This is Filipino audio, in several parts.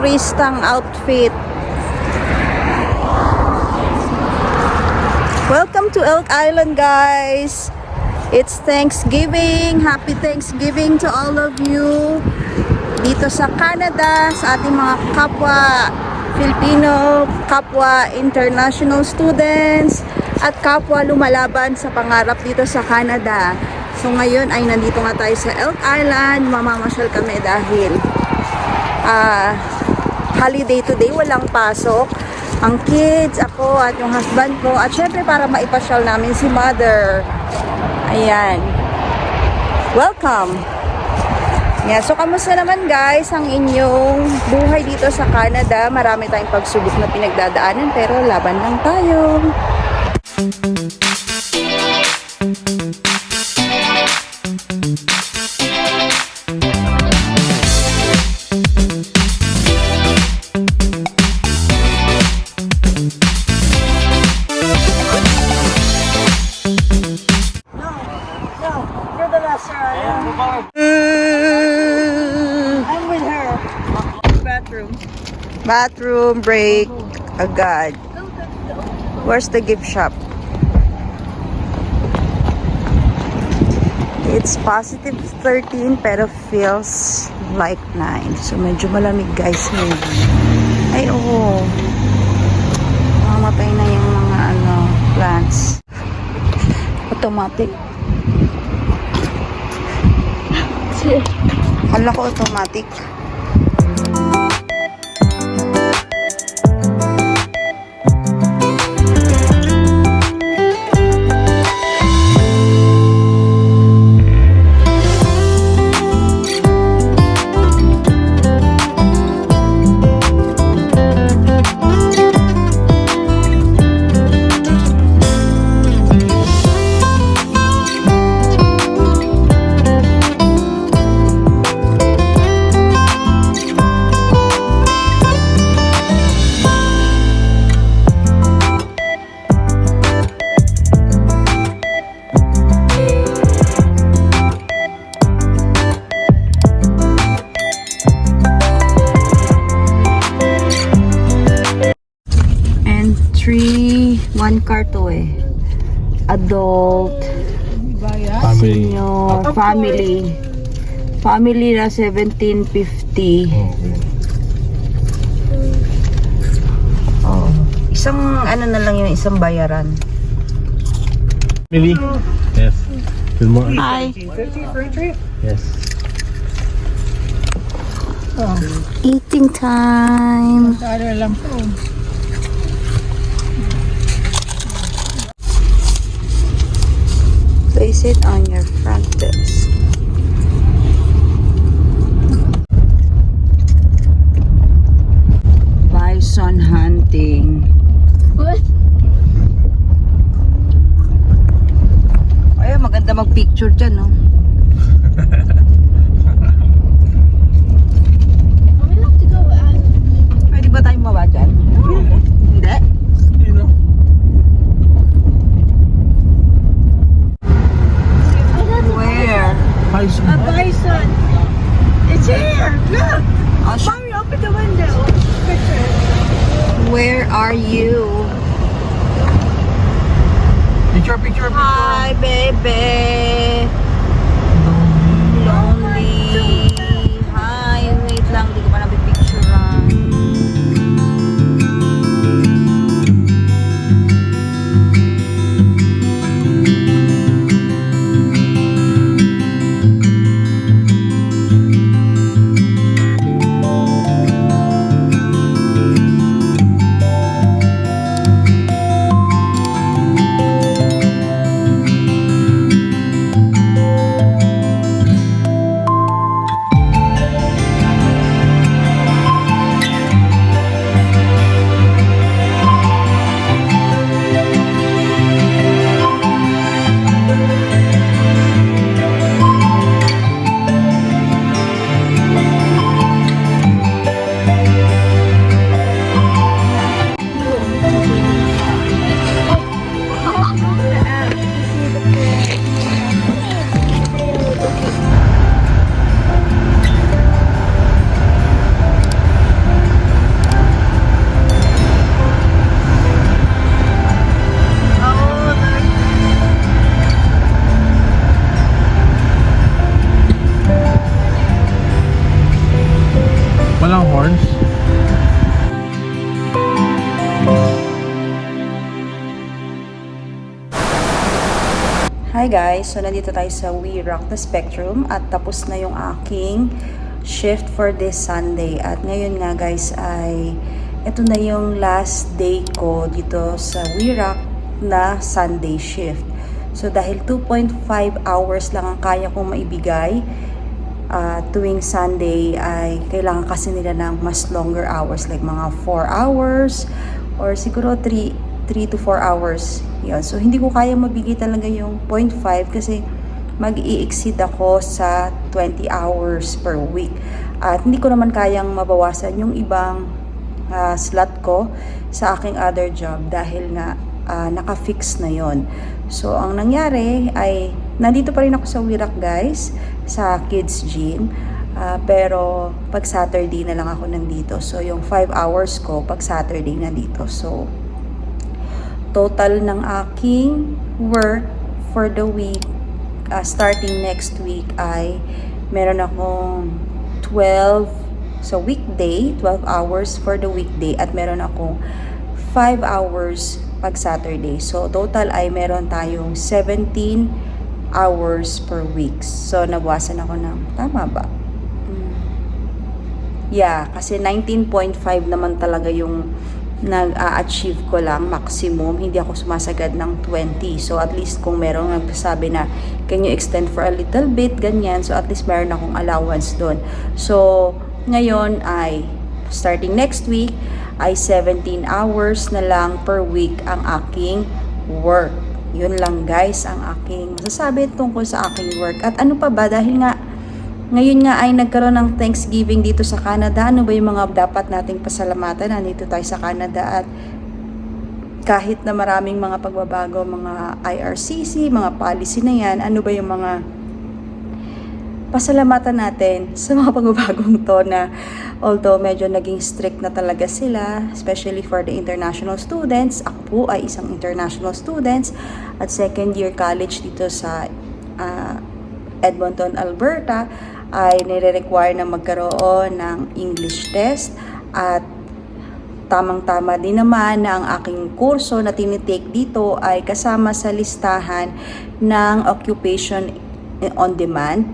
turistang outfit. Welcome to Elk Island, guys. It's Thanksgiving. Happy Thanksgiving to all of you dito sa Canada, sa ating mga kapwa Filipino, kapwa international students, at kapwa lumalaban sa pangarap dito sa Canada. So ngayon ay nandito nga tayo sa Elk Island. Mamamasyal kami dahil holiday today, walang pasok. Ang kids, ako at yung husband ko, at syempre para maipasyal namin si mother. Ayan. Welcome! Yeah, so kamusta naman guys ang inyong buhay dito sa Canada? Marami tayong pagsubok na pinagdadaanan pero laban lang tayo. Bathroom break agad. Where's the gift shop? It's positive 13 pero feels like 9. So medyo malamig guys ngayon. Ay oo. Mamatay na yung mga plants. Automatic. Kala ko automatic. One car to adult, senior, family na 1750. Isang na lang yung isang bayaran. Family? Yes. Good morning. Hi. Yes. Eating time. Place it on your front desk. Bison hunting. What? Ay, maganda mag-picture dyan, no? I would like to go out. Pwede ba tayong mawa dyan? Hindi? Where? A bison. It's here. Look. Oh, Mommy, open the window. Picture. where are you? Picture. Hi, baby. Lonely. Hi, wait lang. Hindi ko pa nabipicturean. horns. Hi guys! So nandito tayo sa We Rock the Spectrum at tapos na yung aking shift for this Sunday. At ngayon nga guys ay ito na yung last day ko dito sa We Rock na Sunday shift. So dahil 2.5 hours lang ang kaya kong maibigay tuwing Sunday ay kailangan kasi nila ng mas longer hours like mga 4 hours or siguro 3 to 4 hours. Yun. So, hindi ko kaya mabigay talaga yung 0.5 kasi mag-i-exceed ako sa 20 hours per week. At hindi ko naman kayang mabawasan yung ibang slot ko sa aking other job dahil nga naka-fix na yon. So, ang nangyari ay nandito pa rin ako sa Wirak guys, sa kids gym. Pero pag Saturday na lang ako nandito. So, yung 5 hours ko pag Saturday nandito. So, total ng aking work for the week, starting next week ay meron akong 12 sa weekday, 12 hours for the weekday at meron akong 5 hours pag Saturday. So, total ay meron tayong 17 hours per week. So, nabawasan ako ng, tama ba? Yeah, kasi 19.5 naman talaga yung nag-a-achieve ko lang maximum, hindi ako sumasagad ng 20. So at least kung merong nagsasabi na can you extend for a little bit, ganyan, so at least meron akong allowance doon. So ngayon ay starting next week ay 17 hours na lang per week ang aking work. Yun lang guys ang aking masasabi tungkol sa aking work. At ano pa ba, dahil nga ngayon nga ay nagkaroon ng Thanksgiving dito sa Canada. Ano ba yung mga dapat nating pasalamatan? Nandito tayo sa Canada at kahit na maraming mga pagbabago, mga IRCC, mga policy na yan, ano ba yung mga pasalamatan natin sa mga pagbabagong to na although medyo naging strict na talaga sila, especially for the international students. Ako po ay isang international students at second year college dito sa Edmonton, Alberta, ay nire-require na magkaroon ng English test at tamang-tama din naman na ang aking kurso na tinitake dito ay kasama sa listahan ng occupation on demand,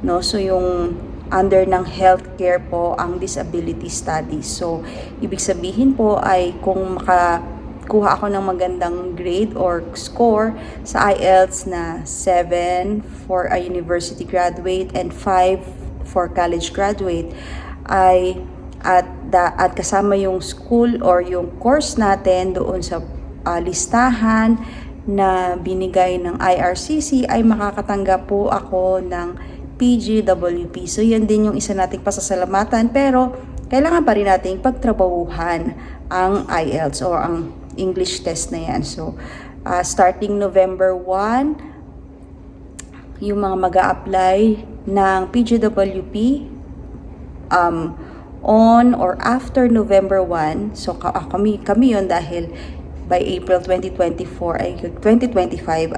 no? So yung under ng healthcare po ang disability studies. So ibig sabihin po ay kung kuha ako ng magandang grade or score sa IELTS na 7 for a university graduate and 5 for college graduate ay at kasama yung school or yung course natin doon sa listahan na binigay ng IRCC ay makakatanggap po ako ng PGWP. So yan din yung isa nating pasasalamatan, pero kailangan pa rin nating pagtrabahuhan ang IELTS or ang English test na yan. So, starting November 1, yung mga mag-a-apply ng PGWP on or after November 1. So, kami yun dahil by April 2025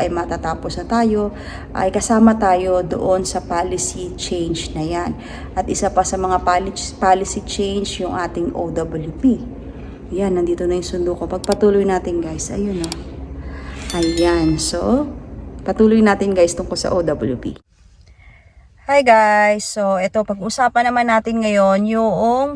ay matatapos na tayo, ay kasama tayo doon sa policy change na yan. At isa pa sa mga policy change yung ating OWP. Yan, nandito na yung sundo ko. Pagpatuloy natin guys, ayun o. Ayan, so, patuloy natin guys tungkol sa OWP. Hi guys, so ito, pag-usapan naman natin ngayon yung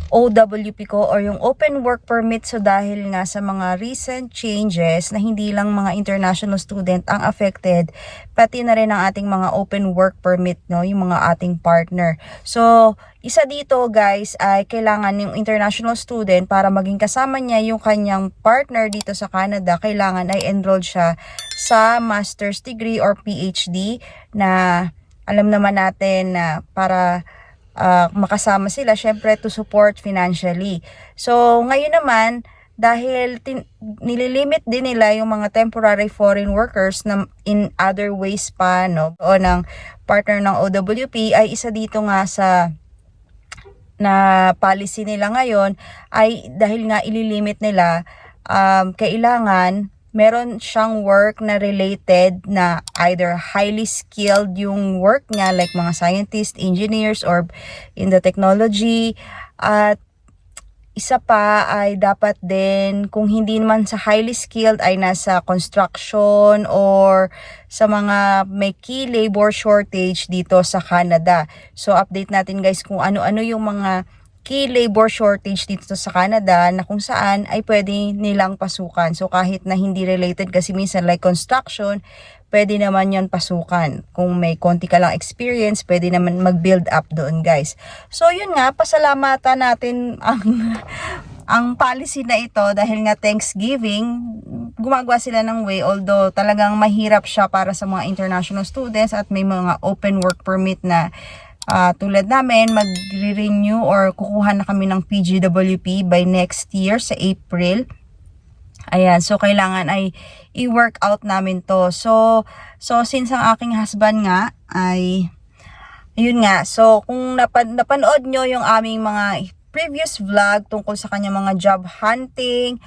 OWP ko or yung Open Work Permit. So dahil nga sa mga recent changes na hindi lang mga international student ang affected, pati na rin ang ating mga Open Work Permit, no, yung mga ating partner. So isa dito guys ay kailangan yung international student para maging kasama niya yung kanyang partner dito sa Canada, kailangan ay enrolled siya sa master's degree or PhD na alam naman natin na para makasama sila, syempre to support financially. So, ngayon naman, dahil nililimit din nila yung mga temporary foreign workers na in other ways pa, no, o ng partner ng OWP, ay isa dito nga sa na policy nila ngayon ay dahil nga ililimit nila, kailangan meron siyang work na related na either highly skilled yung work niya like mga scientists, engineers, or in the technology, At isa pa ay dapat din, kung hindi naman sa highly skilled, ay nasa construction or sa mga may key labor shortage dito sa Canada. So update natin guys kung ano-ano yung mga key labor shortage dito sa Canada na kung saan ay pwede nilang pasukan. So kahit na hindi related, kasi minsan like construction, pwede naman yon pasukan. Kung may konti ka lang experience, pwede naman mag-build up doon guys. So yun nga, pasalamatan natin ang policy na ito dahil nga Thanksgiving, gumagawa sila ng way, although talagang mahirap siya para sa mga international students at may mga open work permit na tulad namin, mag-renew or kukuha na kami ng PGWP by next year sa April. Ayan, so kailangan ay i-work out namin to. So since ang aking husband nga ay, yun nga, so kung napanood nyo yung aming mga previous vlog tungkol sa kanyang mga job hunting,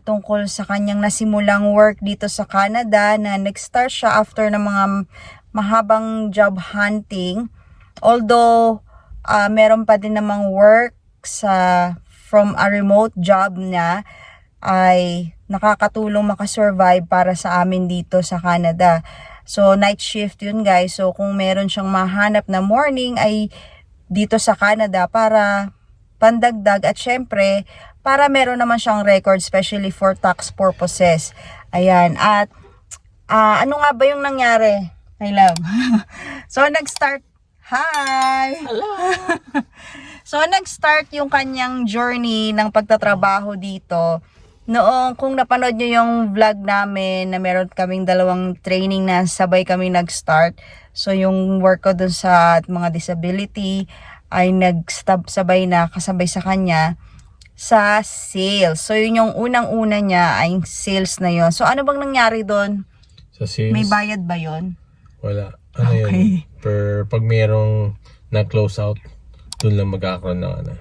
tungkol sa kanyang nasimulang work dito sa Canada, na nag-start siya after ng mga mahabang job hunting. Although, meron pa din namang work from a remote job niya, ay nakakatulong makasurvive para sa amin dito sa Canada. So, night shift yun guys. So, kung meron siyang mahanap na morning ay dito sa Canada para pandagdag at syempre, para meron naman siyang record, especially for tax purposes. Ayan. At, ano nga ba yung nangyari? I love. So, nag-start. Hi! Hello! So, nag-start yung kanyang journey ng pagtatrabaho dito. Noong, kung napanood nyo yung vlog namin na meron kaming dalawang training na sabay kami nag-start. So, yung work ko dun sa mga disability ay nag-sabay na kasabay sa kanya sa sales. So, yun yung unang-una niya ay sales na yun. So, ano bang nangyari doon? Sa sales? May bayad ba yun? Wala. Ano Okay. yun? Pag mayroong na-close out, doon lang magkakaroon ng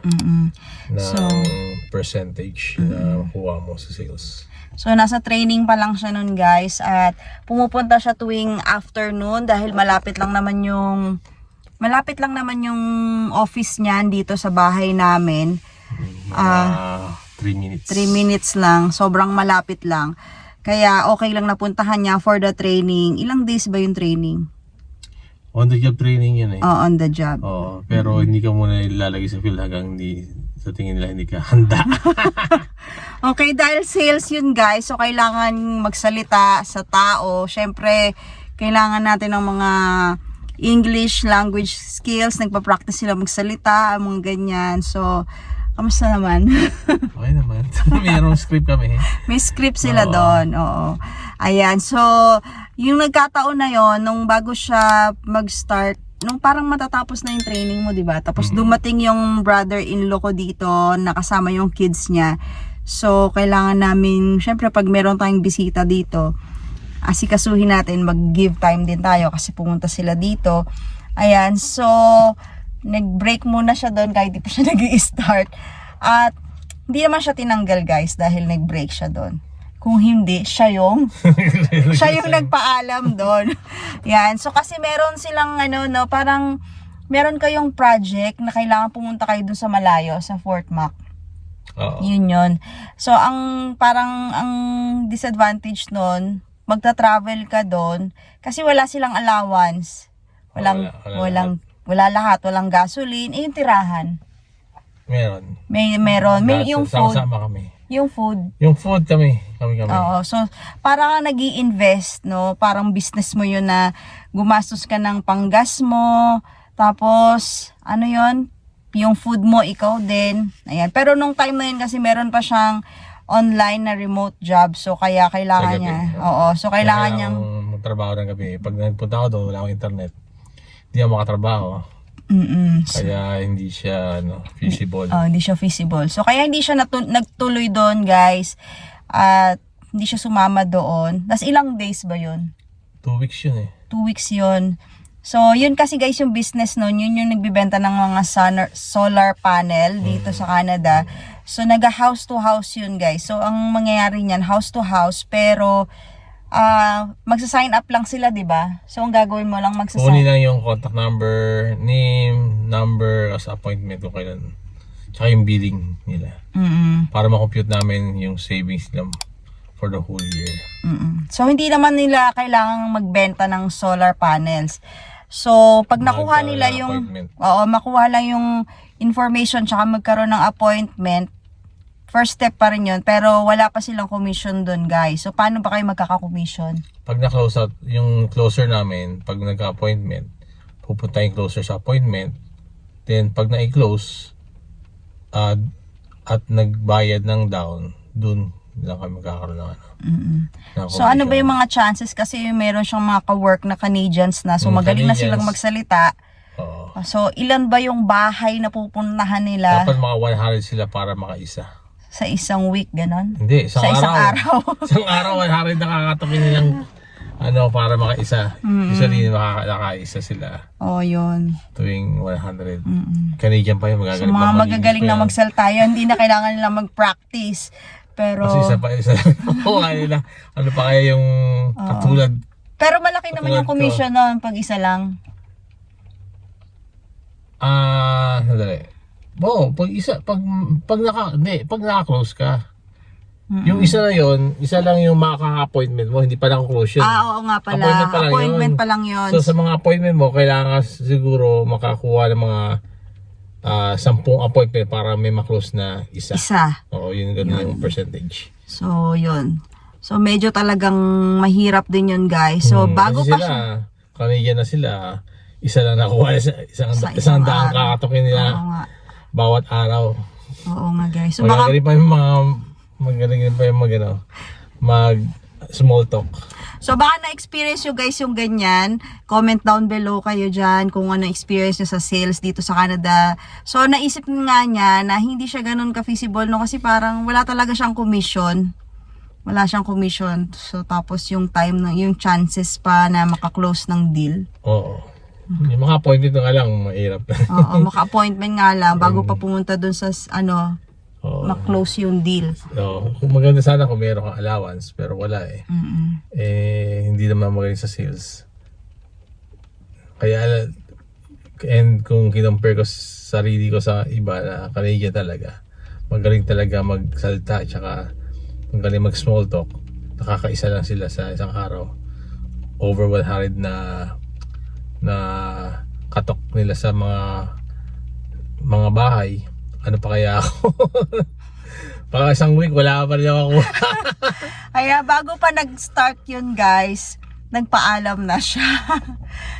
percentage na makuha mo sa sales. So, nasa training pa lang siya nun guys, at pumupunta siya tuwing afternoon dahil malapit lang naman yung office niyan dito sa bahay namin. 3 minutes. 3 minutes lang, sobrang malapit lang. Kaya okay lang napuntahan niya for the training. Ilang days ba yung training? On the job training yun eh. On the job. Oo, pero hindi ka muna ilalagay sa field hanggang sa tingin nila hindi ka handa. Okay, dahil sales yun guys, so kailangan magsalita sa tao. Syempre, kailangan natin ng mga English language skills, nagpa-practice sila magsalita, mga ganyan. So, kamusta naman? Okay naman. Mayroong script kami. May script sila doon, oo. Ayan, so, yung nagkataon na yon nung bago siya mag-start, nung parang matatapos na yung training mo, diba? Tapos dumating yung brother-in-law ko dito, nakasama yung kids niya. So, kailangan namin, syempre pag meron tayong bisita dito, asikasuhin natin, mag-give time din tayo kasi pumunta sila dito. Ayan, so, nag-break muna siya doon kahit di pa siya nag-i-start. At, hindi naman siya tinanggal guys dahil nag-break siya doon. Kung hindi, siya yung nagpaalam doon. Yan. So, kasi meron silang, parang, meron kayong project na kailangan pumunta kayo doon sa malayo, sa Fort Mac. Yun. So, ang disadvantage nun, magta-travel ka doon, kasi wala silang allowance. Wala lahat. Walang gasoline. Yung tirahan. Meron. Meron. Yung food. Sama-sama kami. Yung food. Yung food kami. Oo. So, parang nag-i-invest, no? Parang business mo yun na gumastos ka ng panggas mo. Tapos, yung food mo, ikaw din. Ayan. Pero nung time na yun kasi meron pa siyang online na remote job. So, kaya kailangan niya. Oo. So, kailangan niyang magtrabaho ng gabi. Pag nagpunta ako doon, wala akong internet. Hindi ako makatrabaho. Kaya hindi siya feasible. Hindi siya feasible. So, kaya hindi siya nagtuloy doon, guys. At hindi siya sumama doon. Tas ilang days ba yun? 2 weeks yun eh. 2 weeks yun. So, yun kasi guys, yung business nun, yun yung nagbibenta ng mga solar panel dito sa Canada. So, house to house yun guys. So, ang mangyayari niyan, house to house, pero magsa-sign up lang sila, diba? So, ang gagawin mo lang, Kunin lang yung contact number, name, number, as appointment kung kailan. tsaka yung billing nila. Mm-mm. Para makompute namin yung savings nila for the whole year. Mm-mm. So, hindi naman nila kailangang magbenta ng solar panels. So, pag nakuha nila yung, appointment. makuha lang yung information tsaka magkaroon ng appointment, first step pa rin yun, pero wala pa silang commission dun, guys. So, paano ba kayo magkaka-commission? Pag na-close out, yung closer namin, pag nagka-appointment, pupunta yung closer sa appointment, then pag na-close, at nagbayad ng down, dun lang kami magkakaroon ng ng So, ano ba commission. yung mga chances? Kasi meron siyang mga ka-work na Canadians na, so Mm, magaling na Canadians. silang magsalita. Oo. So, ilan ba yung bahay na pupuntahan nila Dapat mga 100 sila para makaisa. sa isang week, ganon? Hindi, Sa isang araw. Isang araw, 100 nakakatakin nilang para makaisa. Usually, nakaisa sila Oh, yun. tuwing 100. Canadian pa yun, So, magagaling mga pa magagaling na mag-English magsalita yun, hindi na kailangan nila mag-practice. Pero, Kasi isa lang. Oo, nila. Ano pa kaya yung katulad? pero malaki naman yung Katulad ko. commission nun pag isa lang. Sandali. Oo, pag naka-close ka. Yung isa na yon, isa lang yung makaka-appointment mo, hindi pa naka-close yun. Oo nga pala. Appointment pa lang yun. So sa mga appointment mo, kailangan siguro makakuha ng mga 10 appointment para may ma-close na isa. Oo, yun ganun yung percentage. So, yun. So, medyo talagang mahirap din yun, guys. So, bago Kasi pa sila, siya. Canadian na sila, isa lang nakuha, isang daang kakatokin Oo nila nga. bawat araw. Oo nga, guys. So, baka, Magaling pa yung mag small talk. so, baka na-experience nyo, guys, yung ganyan. Comment down below kayo dyan kung ano experience nyo sa sales dito sa Canada. So, naisip nga niya na hindi siya ganun ka-feasible, no? Kasi parang wala talaga siyang commission. Wala siyang commission. So, tapos yung yung chances pa na makaklose ng deal. Oo. Yung mga appointment na nga lang, mahirap. Oo, maka-appointment nga lang bago pa pumunta dun sa, Oo. ma-close yung deal. Oo. Kung maganda sana kung meron kang allowance, pero wala eh. Hindi naman magaling sa sales. Kaya, and kung kinompare ko sarili ko sa iba na Canadian talaga, magaling talaga magsalita, tsaka magaling mag-small talk. Nakakaisa lang sila sa isang araw. Over 100 na katok nila sa mga bahay. Ano pa kaya ako? Baka isang week wala pa rin ako. Kaya bago pa nag-start yun, guys, nagpaalam na siya.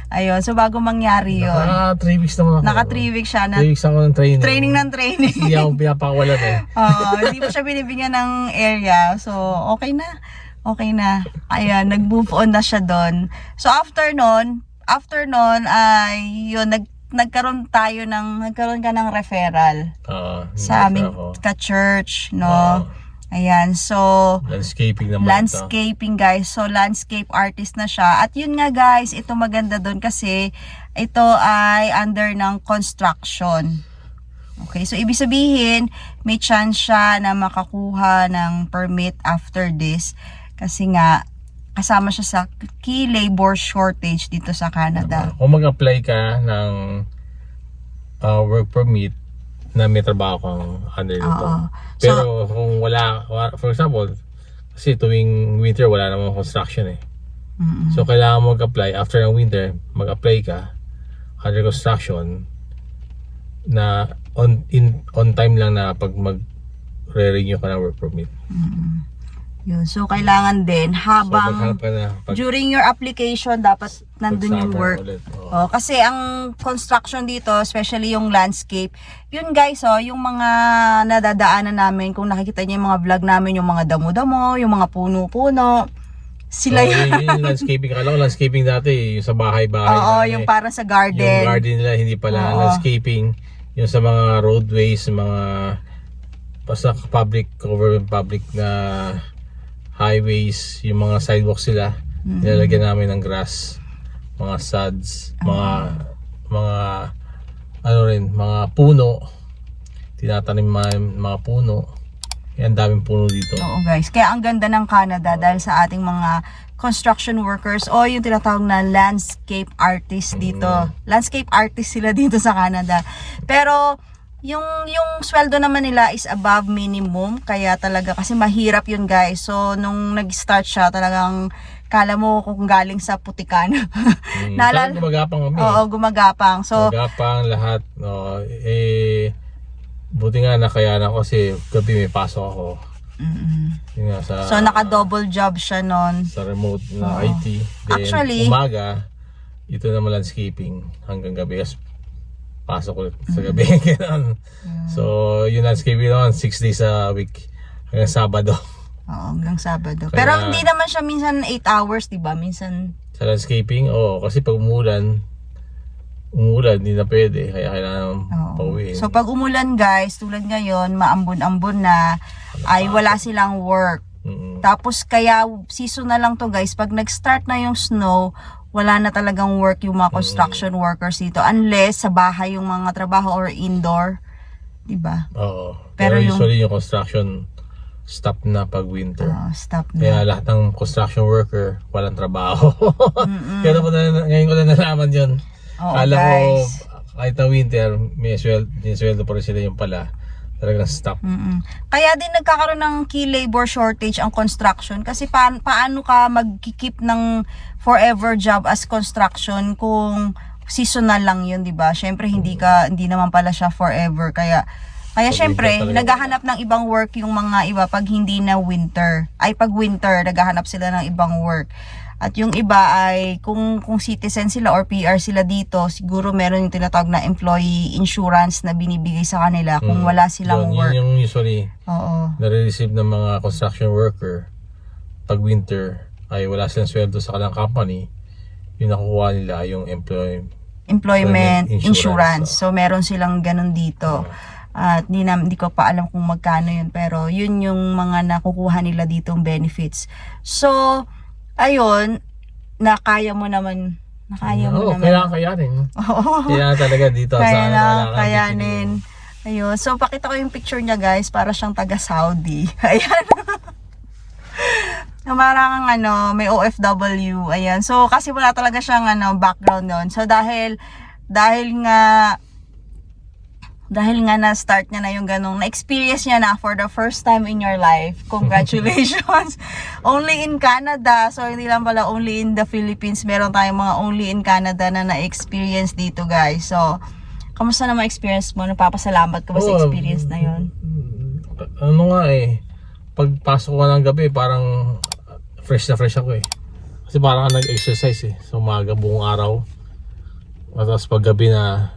Ayun, so bago mangyari yun. Naka 3 weeks naman ako. Naka 3 weeks siya na 3 weeks ako ng training. training ng training. Hindi ako pinapakawalan eh. Hindi pa siya binibigyan ng area. So, okay na. Okay na. Ayan, nag-move on na siya doon. So, after nun ay yun, nagkaroon ka ng referral sa aming ka-church, no? Ayan, so landscaping naman landscaping, guys. So, landscape artist na siya. At yun nga, guys, ito maganda doon kasi ito ay under ng construction. Okay, so ibig sabihin, may chance siya na makakuha ng permit after this kasi nga kasama siya sa key labor shortage dito sa Canada. Kung mag-apply ka ng work permit na may trabaho kang under nito. Pero kung wala, for example, kasi tuwing winter wala namang construction eh. So kailangan mo mag-apply after ng winter, mag-apply ka under construction na on time lang na pag mag-renew ka ng work permit. Yun. So, kailangan din habang maghanap ka na during your application, dapat nandun yung work. Kasi ang construction dito, especially yung landscape, yun guys, yung mga nadadaanan namin, kung nakikita niyo yung mga vlog namin, yung mga damo-damo, yung mga puno-puno, sila yun. Yung landscaping, akala ko landscaping dati, yung sa bahay-bahay. Oo, yung para sa garden. Yung garden nila, hindi pala landscaping. Yung sa mga roadways, mga basta public na highways, yung mga sidewalks sila, nilalagyan namin ng grass, mga sods, mga mga puno, tinatanim mga puno. Yan, daming puno dito. Oo guys, kaya ang ganda ng Canada dahil sa ating mga construction workers o yung tinatawag na landscape artist dito. Landscape artist sila dito sa Canada. Pero yung sweldo naman nila is above minimum, kaya talaga kasi mahirap yun guys. So nung nag-start siya, talagang kala mo kung galing sa putikan. Talagang gumagapang kami. Oo, gumagapang. So gumagapang lahat. No, buti nga nakayanan ko kasi gabi may pasok ako. Yun nga, so naka-double job siya nun. Sa remote na IT. Then Actually, umaga, ito naman landscaping hanggang gabi. Kasi pasok ulit sa gabi. Ganun. So, yung landscaping naman 6 days a week hanggang Sabado. Oo, hanggang Sabado. Kaya, pero hindi naman siya minsan 8 hours, diba? Minsan sa landscaping, kasi pag umulan, hindi na pwede. Kaya kailangan pauwiin. So, pag umulan guys, tulad ngayon, maambon-ambon na, ay wala silang work. Tapos, kaya season na lang to guys. Pag nag-start na yung snow, wala na talagang work yung mga construction workers dito. Unless sa bahay yung mga trabaho or indoor. Diba? Oo. Pero usually yung construction stop na pag winter. Stop na. Kaya lahat ng construction worker walang trabaho. Kaya ngayon ko na nalaman yun. Kala ko kahit na winter, may sweldo pa rin sila, yung pala talagang stop. Kaya din nagkakaroon ng key labor shortage ang construction kasi paano ka magkikip ng forever job as construction kung seasonal lang yun, di ba? Syempre hindi naman pala siya forever, kaya syempre naghahanap ng ibang work yung mga iba pag hindi na winter. Pag winter naghahanap sila ng ibang work. At yung iba ay kung citizen sila or PR sila dito, siguro meron yung tinatawag na employee insurance na binibigay sa kanila kung wala silang work. Yun yung usually nare-receive ng mga construction worker pag winter ay wala silang sweldo sa kanilang company, yung nakukuha nila yung employment insurance. So meron silang ganun dito. At hindi ko pa alam kung magkano yun, pero yun yung mga nakukuha nila ditong benefits. So ayun, kaya mo naman. Kailangan kayanin. Kaya talaga dito kaya kayanin. Ayun. So, pakita ko yung picture niya guys. Para siyang taga-Saudi. Ayan. Parang may OFW. Ayan. So, kasi wala talaga siyang background nun. So, dahil nga na-start niya na yung ganong, na-experience niya na for the first time in your life. Congratulations! Only in Canada. So, hindi lang pala only in the Philippines. Meron tayong mga only in Canada na na-experience dito, guys. So, kamusta naman experience mo? Napapasalamat ka ba sa experience na yun? Pagpasok ko ng gabi, parang fresh na fresh ako Kasi parang nag-exercise sa umaga, buong araw. Tapos pag gabi na,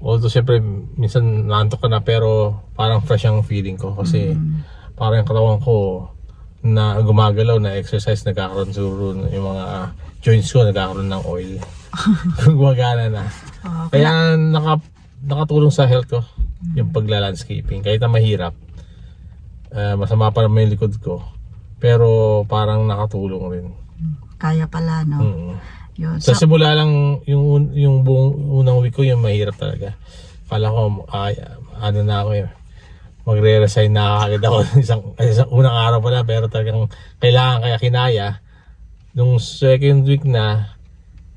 although syempre minsan naantok ka na, pero parang fresh ang feeling ko kasi parang yung katawan ko na gumagalaw, na exercise, nagkakaroon siguro yung mga joints ko nagkakaroon ng oil. Gumagana na. Kaya nakatulong sa health ko yung pagla-landscaping. Kahit na mahirap, masama pa naman yung likod ko, pero parang nakatulong rin. Kaya pala, no? Yun. Sa simula lang yung buong unang week ko, yung mahirap talaga. Kala ko na ako magre-resign na agad ako isang unang araw pala, pero talagang kailangan, kaya kinaya. Nung second week na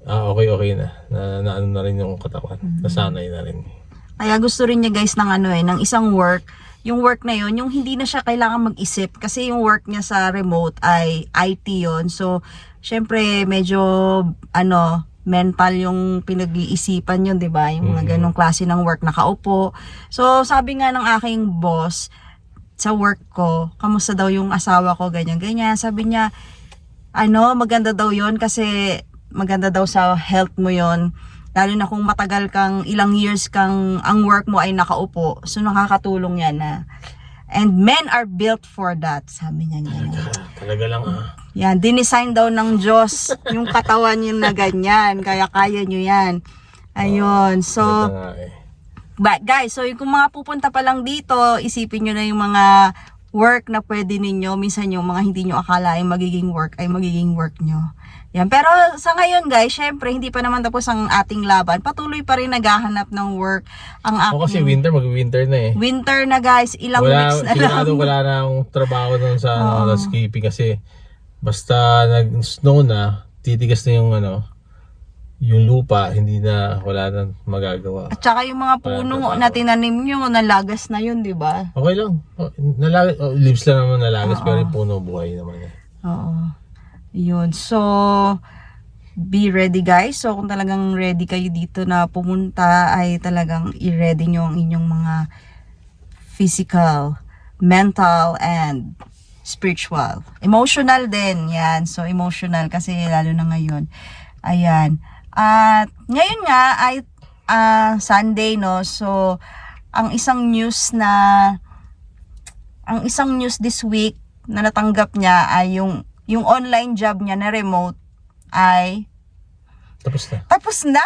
okay na ano na rin yung katawan, nasanay na rin. Kaya gusto rin niya guys ng isang work. Yung work na yon, yung hindi na siya kailangan mag-isip kasi yung work niya sa remote ay IT yon. So syempre medyo mental yung pinag-iisipan yun, 'di ba? Yung mga ganong klase ng work, nakaupo. So sabi nga ng aking boss sa work ko, kamusta daw yung asawa ko, ganyan. Sabi niya, maganda daw yon kasi maganda daw sa health mo yon. Lalo na kung matagal kang, ilang years kang, ang work mo ay nakaupo. So nakakatulong yan na. And men are built for that, sabi niya ganyan. Talaga lang Yan, dinisign daw ng Diyos yung katawan yun na ganyan. Kaya kaya nyo yan. Ayun, so but guys, so kung mga pupunta pa lang dito, isipin nyo na yung mga work na pwede ninyo. Minsan yung mga hindi nyo akala ay magiging work nyo. Yan. Pero sa ngayon guys, syempre hindi pa naman tapos ang ating laban. Patuloy pa rin naghahanap ng work ang aking. Kasi mag-winter na Winter na guys, ilang weeks na lang. Wala na akong trabaho doon sa landscaping kasi basta nag-snow na, titigas na yung lupa, hindi na, wala na magagawa. At saka yung mga puno na tinanim nyo, nalagas na yun, di ba? Okay lang. Nalagas, leaves lang naman nalagas, Oo. pero yung puno buhay naman. Oo. Yun. So, be ready guys. So, kung talagang ready kayo dito na pumunta, ay talagang i-ready nyo ang inyong mga physical, mental, and spiritual. Emotional din. Yan. So, emotional kasi lalo na ngayon. Ayan. At ngayon nga ay Sunday, no? So, ang isang news this week na natanggap niya ay yung online job niya na remote ay tapos na.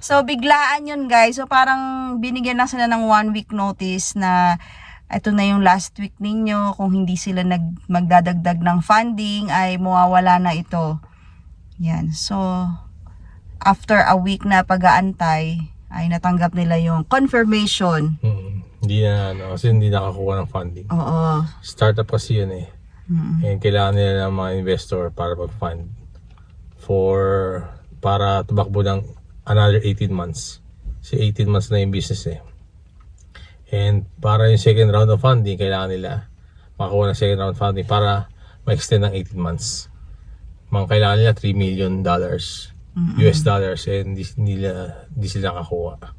So, biglaan yun, guys. So, parang binigyan na sila ng 1 week notice na ito na yung last week ninyo. Kung hindi sila magdadagdag ng funding, ay mawawala na ito. Yan. So, after a week na pag-aantay, ay natanggap nila yung confirmation. Hindi na, kasi hindi nakakuha ng funding. Oo. Startup kasi yun eh. And kailangan nila ng mga investor para mag-fund para tumakbo ng another 18 months. Kasi 18 months na yung business eh. And para yung second round of funding, kailangan nila makakuha ng second round funding para ma-extend ng 18 months. Kailangan nila $3 million US dollars, and hindi sila nakakuha.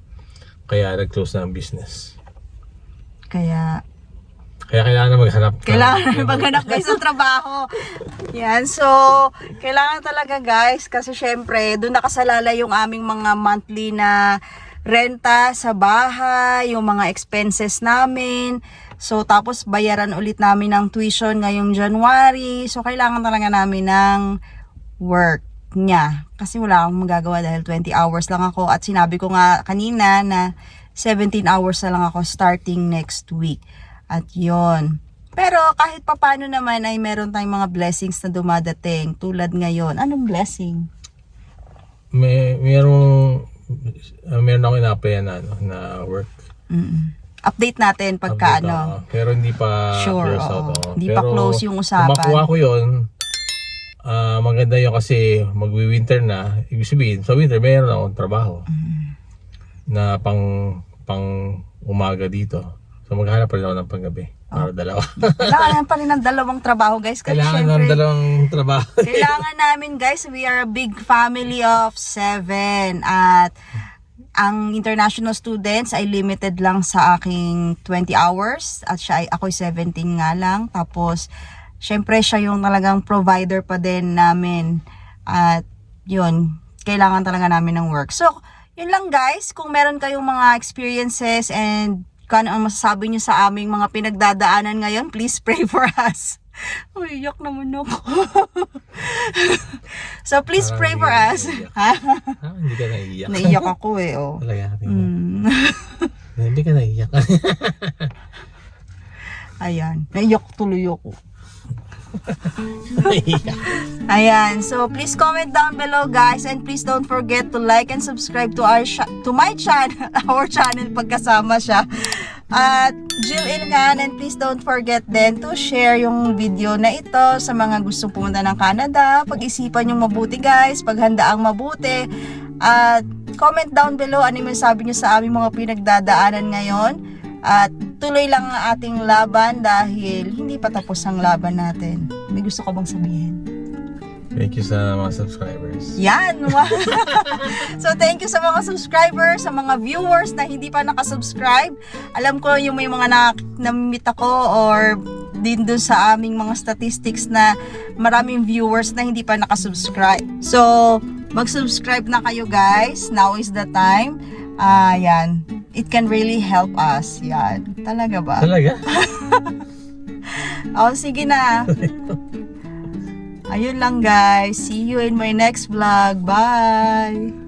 Kaya nag-close na ang business. Kaya kailangan na maghanap. Kailangan maghanap guys ng trabaho. Yan. So, kailangan talaga guys kasi syempre doon nakasalala yung aming mga monthly na renta sa bahay, yung mga expenses namin. So, tapos bayaran ulit namin ng tuition ngayong January. So, kailangan talaga namin ng work niya. Kasi wala akong magagawa dahil 20 hours lang ako. At sinabi ko nga kanina na 17 hours na lang ako starting next week. At yon. Pero kahit papano naman ay meron tayong mga blessings na dumadating tulad ngayon. Anong blessing? Meron ako inapayan na work. Update natin pagka pero hindi pa sure, close out. Hindi pa close yung usapan. Kung makuha ko yun, maganda yun kasi magwi-winter na. Ibig sabihin, sa winter mayroon akong trabaho na pang umaga dito. So maghanap pa rin ako ng panggabi para dalawa. Kailangan pa rin ng dalawang trabaho guys. Kasi Kailangan ng dalawang trabaho. Kailangan namin guys, we are a big family of 7. At ang international students ay limited lang sa aking 20 hours. At ako'y 17 nga lang. Tapos, syempre siya yung talagang provider pa din namin. At yun, kailangan talaga namin ng work. So, yun lang guys. Kung meron kayong mga experiences and kung ano ang masasabi nyo sa aming mga pinagdadaanan ngayon, please pray for us. Uy, iyak naman ako. So, please pray for us. Ha? Hindi ka naiiyak. Naiyak ako eh, oh. Talaga. Hindi ka naiiyak. Ayan, naiyak tuloy ako. Ayan, so please comment down below guys, and please don't forget to like and subscribe to my channel, our channel pagkasama siya at Jill Ilgan, and please don't forget then to share yung video na ito sa mga gustong pumunta ng Canada. Pag-isipan yung mabuti guys, paghandaang mabuti, at comment down below ano yung sabi nyo sa aming mga pinagdadaanan ngayon. At tuloy lang ang ating laban dahil hindi pa tapos ang laban natin. May gusto ka bang sabihin? Thank you sa mga subscribers. Yan! So thank you sa mga subscribers, sa mga viewers na hindi pa nakasubscribe. Alam ko yung may mga namimit ako or din dun sa aming mga statistics na maraming viewers na hindi pa nakasubscribe. So mag-subscribe na kayo guys. Now is the time. Yan. It can really help us. Yan. Talaga ba? Talaga? Sige na. Ayun lang guys. See you in my next vlog. Bye!